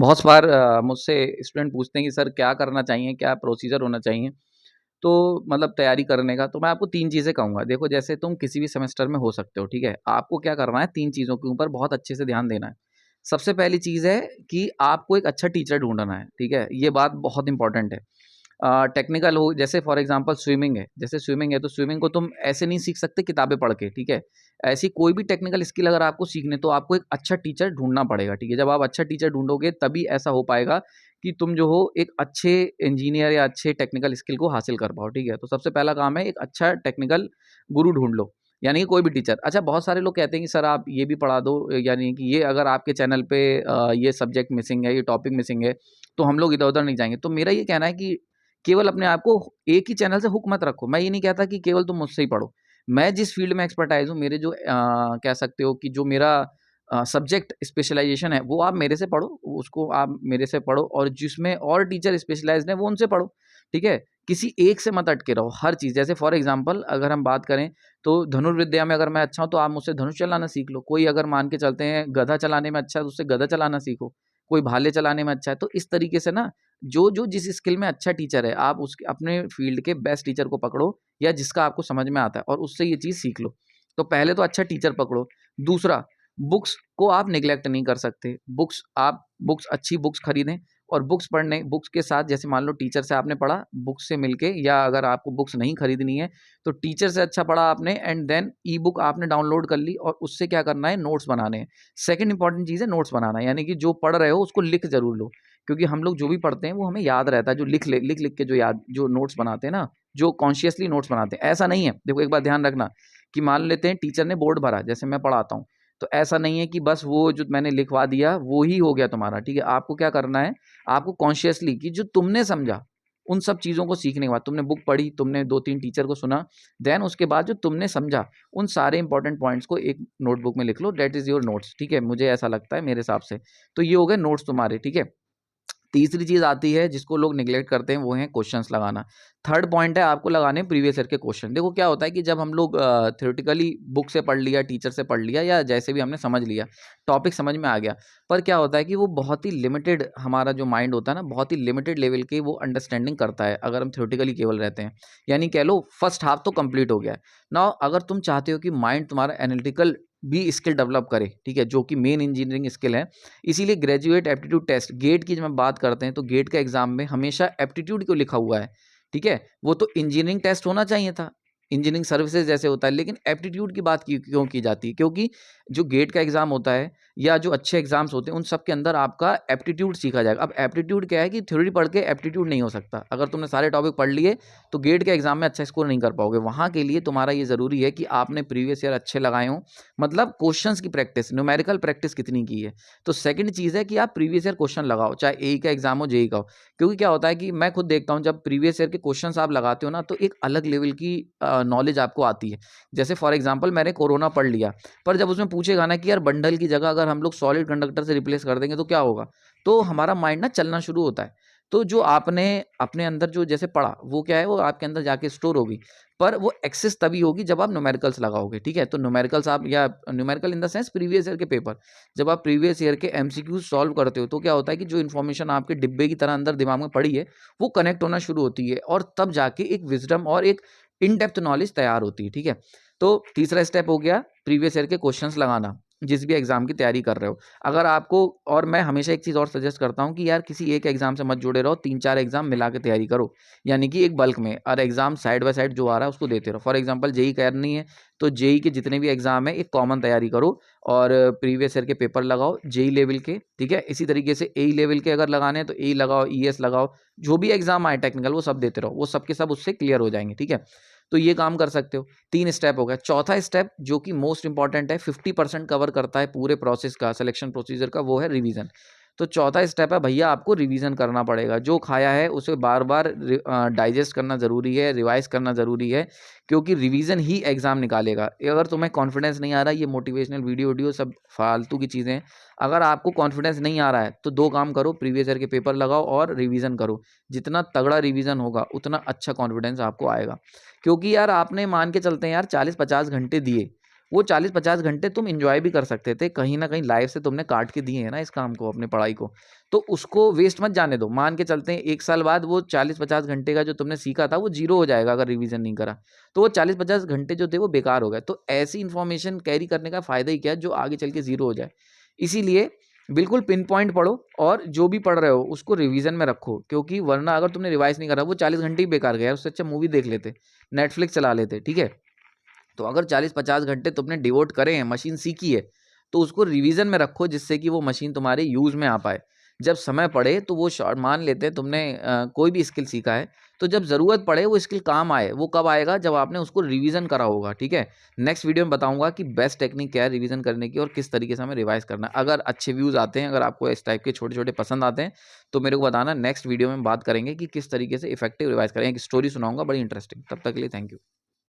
बहुत बार मुझसे स्टूडेंट पूछते हैं कि सर क्या करना चाहिए, क्या प्रोसीजर होना चाहिए? तो मतलब तैयारी करने का, तो मैं आपको 3 चीज़ें कहूँगा। देखो जैसे तुम किसी भी सेमेस्टर में हो सकते हो, ठीक है? आपको क्या करना है 3 चीज़ों के ऊपर बहुत अच्छे से ध्यान देना है। सबसे पहली चीज़ है कि आपको एक अच्छा टीचर ढूँढना है, ठीक है? ये बात बहुत इम्पोर्टेंट है। टेक्निकल हो जैसे फॉर एग्ज़ाम्पल स्विमिंग है, जैसे स्विमिंग है तो स्विमिंग को तुम ऐसे नहीं सीख सकते किताबें पढ़ के, ठीक है? ऐसी कोई भी टेक्निकल स्किल अगर आपको सीखनी है तो आपको एक अच्छा टीचर ढूँढना पड़ेगा, ठीक है? जब आप अच्छा टीचर ढूँढोगे तभी ऐसा हो पाएगा कि तुम जो हो एक अच्छे इंजीनियर या अच्छे टेक्निकल स्किल को हासिल कर पाओ, ठीक है? तो सबसे पहला काम है एक अच्छा टेक्निकल गुरु ढूँढ लो, यानी कि कोई भी टीचर। अच्छा बहुत सारे लोग कहते हैं कि सर आप ये भी पढ़ा दो, यानी कि ये अगर आपके चैनल पे ये सब्जेक्ट मिसिंग है, ये टॉपिक मिसिंग है, तो हम लोग इधर-उधर नहीं जाएँगे। तो मेरा ये कहना है कि केवल अपने आप को एक ही चैनल से हुक मत रखो। मैं ये नहीं कहता कि केवल तुम मुझसे ही पढ़ो। मैं जिस फ़ील्ड में एक्सपर्टाइज़ हूँ, मेरे जो कह सकते हो कि जो मेरा सब्जेक्ट स्पेशलाइज़ेशन है, वो आप मेरे से पढ़ो, उसको आप मेरे से पढ़ो और जिसमें और टीचर स्पेशलाइज़्ड हैं, वो उनसे पढ़ो, ठीक है? किसी एक से मत अटके रहो, हर चीज़ जैसे फॉर एग्ज़ाम्पल अगर हम बात करें, तो धनुर्विद्या में अगर मैं अच्छा हूँ, तो आप मुझसे धनुष चलाना सीख लो। कोई अगर मान के चलते हैं गधा चलाने में अच्छा है, तो उससे गधा चलाना सीखो। कोई भाले चलाने में अच्छा है, तो इस तरीके से ना जो जिस स्किल में अच्छा टीचर है, आप उसके अपने फ़ील्ड के बेस्ट टीचर को पकड़ो या जिसका आपको समझ में आता है और उससे ये चीज़ सीख लो। तो पहले तो अच्छा टीचर पकड़ो। दूसरा, बुक्स को आप नेग्लेक्ट नहीं कर सकते। बुक्स अच्छी बुक्स खरीदें और बुक्स के साथ जैसे मान लो टीचर से आपने पढ़ा, बुक्स से मिलके या अगर आपको बुक्स नहीं खरीदनी है, तो टीचर से अच्छा पढ़ा आपने एंड देन ई-बुक आपने डाउनलोड कर ली और उससे क्या करना है, नोट्स बनाने हैं। सेकंड इम्पोर्टेंट चीज़ है नोट्स बनाना, यानी कि जो पढ़ रहे हो उसको लिख ज़रूर लो। क्योंकि हम लोग जो भी पढ़ते हैं वो हमें याद रहता है, जो लिख के जो नोट्स बनाते हैं ना, जो कॉन्शियसली नोट्स बनाते हैं, ऐसा नहीं है। देखो एक बात ध्यान रखना कि मान लेते हैं टीचर ने बोर्ड भरा, जैसे मैं पढ़ाता हूँ, तो ऐसा नहीं है कि बस वो जो मैंने लिखवा दिया, वो ही हो गया तुम्हारा, ठीक है? आपको क्या करना है, आपको कॉन्शियसली कि जो तुमने समझा, उन सब चीज़ों को सीखने के बाद तुमने बुक पढ़ी, तुमने 2-3 टीचर को सुना, देन उसके बाद जो तुमने समझा, उन सारे इंपॉर्टेंट पॉइंट्स को एक नोटबुक में लिख लो, दैट इज़ योर नोट्स, ठीक है? मुझे ऐसा लगता है मेरे हिसाब से। तो ये हो गए नोट्स तुम्हारे, ठीक है? तीसरी चीज़ आती है जिसको लोग नेग्लेक्ट करते हैं, वो है क्वेश्चंस लगाना। थर्ड पॉइंट है आपको लगाने प्रीवियस ईयर के क्वेश्चन। देखो क्या होता है कि जब हम लोग थ्योरेटिकली बुक से पढ़ लिया, टीचर से पढ़ लिया या जैसे भी हमने समझ लिया, टॉपिक समझ में आ गया। पर क्या होता है कि वो बहुत ही लिमिटेड हमारा जो माइंड होता है ना, बहुत ही लिमिटेड लेवल की वो अंडरस्टैंडिंग करता है, अगर हम थ्योरेटिकली केवल रहते हैं। यानी कह लो फर्स्ट हाफ तो कंप्लीट हो गया है। नाउ अगर तुम चाहते हो कि माइंड तुम्हारा एनालिटिकल भी स्किल डेवलप करे, ठीक है? जो कि मेन इंजीनियरिंग स्किल है, इसीलिए ग्रेजुएट एप्टीट्यूड टेस्ट गेट की जब हम बात करते हैं तो गेट का एग्जाम में हमेशा एप्टीट्यूड क्यों लिखा हुआ है, ठीक है? वो तो इंजीनियरिंग टेस्ट होना चाहिए था, इंजीनियरिंग सर्विसेज जैसे होता है, लेकिन एप्टीट्यूड की बात क्यों की जाती है? क्योंकि जो गेट का एग्जाम होता है या जो अच्छे एग्जाम्स होते हैं उन सब के अंदर आपका एप्टीट्यूड सीखा जाएगा। अब एप्टीट्यूड क्या है कि थ्योरी पढ़ के एप्टीट्यूड नहीं हो सकता। अगर तुमने सारे टॉपिक पढ़ लिए तो गेट के एग्जाम में अच्छा स्कोर नहीं कर पाओगे। वहाँ के लिए तुम्हारा ये ज़रूरी है कि आपने प्रीवियस ईयर अच्छे लगाए हों, मतलब क्वेश्चंस की प्रैक्टिस, न्यूमेरिकल प्रैक्टिस कितनी की है। तो सेकंड चीज़ है कि आप प्रीवियस ईयर क्वेश्चन लगाओ, चाहे एई का एग्जाम हो, जेईई का हो। क्योंकि क्या होता है कि मैं खुद देखता हूँ जब प्रीवियस ईयर के क्वेश्चंस आप लगाते हो ना, तो एक अलग लेवल की नॉलेज आपको आती है। जैसे फॉर एग्जांपल मैंने कोरोना पढ़ लिया, पर जब उसमें पूछेगा ना कि यार बंडल की जगह अगर हम लोग सॉलिड कंडक्टर से रिप्लेस कर देंगे तो क्या होगा? तो हमारा माइंड ना चलना शुरू होता है। तो जो आपने अपने अंदर जो जैसे पढ़ा, वो क्या है, वो आपके अंदर जाके स्टोर होगी। पर वो एक्सेस तभी होगी जब आप न्यूमेरिकल्स लगाओगे, ठीक है? तो न्यूमेरिकल्स आप या numerical in the sense previous year के पेपर, जब आप प्रीवियस ईयर के एमसीक्यूज सॉल्व करते हो तो क्या होता है कि जो इन्फॉर्मेशन आपके डिब्बे की तरह अंदर दिमाग में पड़ी है, वो कनेक्ट होना शुरू होती है और तब जाके एक विज़डम और एक इन डेप्थ नॉलेज तैयार होती है, ठीक है? तो तीसरा स्टेप हो गया प्रीवियस ईयर के क्वेश्चंस लगाना, जिस भी एग्ज़ाम की तैयारी कर रहे हो। अगर आपको, और मैं हमेशा एक चीज़ और सजेस्ट करता हूँ कि यार किसी एक एग्ज़ाम से मत जुड़े रहो, 3-4 एग्ज़ाम मिला के तैयारी करो। यानी कि एक बल्क में और एग्ज़ाम साइड बाय साइड जो आ रहा है उसको देते रहो। फॉर एग्ज़ाम्पल जेईई करनी है, तो जेईई के जितने भी एग्ज़ाम है एक कॉमन तैयारी करो और प्रीवियस ईयर के पेपर लगाओ जेईई लेवल के, ठीक है? इसी तरीके से एई लेवल के अगर लगाने हैं तो एई लगाओ, ईएस लगाओ, जो भी एग्ज़ाम आए टेक्निकल वो सब देते रहो, वो सब के सब उससे क्लियर हो जाएँगे, ठीक है? तो ये काम कर सकते हो। 3 स्टेप हो गया। चौथा स्टेप जो कि मोस्ट इम्पोर्टेंट है, 50% कवर करता है पूरे प्रोसेस का, सिलेक्शन प्रोसीजर का, वो है रिवीजन। तो चौथा स्टेप है भैया आपको रिवीजन करना पड़ेगा। जो खाया है उसे बार-बार डाइजेस्ट करना ज़रूरी है, रिवाइज़ करना ज़रूरी है, क्योंकि रिवीजन ही एग्ज़ाम निकालेगा। ये अगर तुम्हें कॉन्फिडेंस नहीं आ रहा है, ये मोटिवेशनल वीडियो सब फालतू की चीज़ें हैं। अगर आपको कॉन्फिडेंस नहीं आ रहा है, तो 2 काम करो, प्रीवियस ईयर के पेपर लगाओ और रिवीजन करो। जितना तगड़ा रिवीजन होगा, उतना अच्छा कॉन्फिडेंस आपको आएगा। क्योंकि यार आपने मान के चलते हैं यार 40-50 घंटे दिए, वो 40-50 घंटे तुम एंजॉय भी कर सकते थे, कहीं ना कहीं लाइफ से तुमने काट के दिए हैं ना इस काम को, अपनी पढ़ाई को, तो उसको वेस्ट मत जाने दो। मान के चलते हैं 1 साल बाद वो 40-50 घंटे का जो तुमने सीखा था वो जीरो हो जाएगा अगर रिवीजन नहीं करा, तो वो 40-50 घंटे जो थे वो बेकार हो गए। तो ऐसी इन्फॉर्मेशन कैरी करने का फायदा ही क्या है जो आगे चल के जीरो हो जाए। इसीलिए बिल्कुल पिन पॉइंट पढ़ो, और जो भी पढ़ रहे हो उसको रिवीजन में रखो, क्योंकि वरना अगर तुमने रिवाइज नहीं करा वो 40 घंटे ही बेकार गया, उससे अच्छा मूवी देख लेते, नेटफ्लिक्स चला लेते, ठीक है। तो अगर 40-50 घंटे तुमने डिवोट करे हैं, मशीन सीखी है, तो उसको रिवीजन में रखो, जिससे कि वो मशीन तुम्हारे यूज में आ पाए। जब समय पड़े तो वो शॉर्ट, मान लेते हैं तुमने कोई भी स्किल सीखा है, तो जब ज़रूरत पड़े वो स्किल काम आए, वो कब आएगा, जब आपने उसको रिवीजन करा होगा, ठीक है। नेक्स्ट वीडियो में बताऊंगा कि बेस्ट टेक्निक क्या है रिवीजन करने की और किस तरीके से हमें रिवाइज करना है। अगर अच्छे व्यूज़ आते हैं, अगर आपको इस टाइप के छोटे छोटे पसंद आते हैं, तो मेरे को बताना, नेक्स्ट वीडियो में बात करेंगे कि किस तरीके से इफेक्टिव रिवाइज करें। एक स्टोरी सुनाऊंगा बड़ी इंटरेस्टिंग। तब तक के लिए थैंक यू।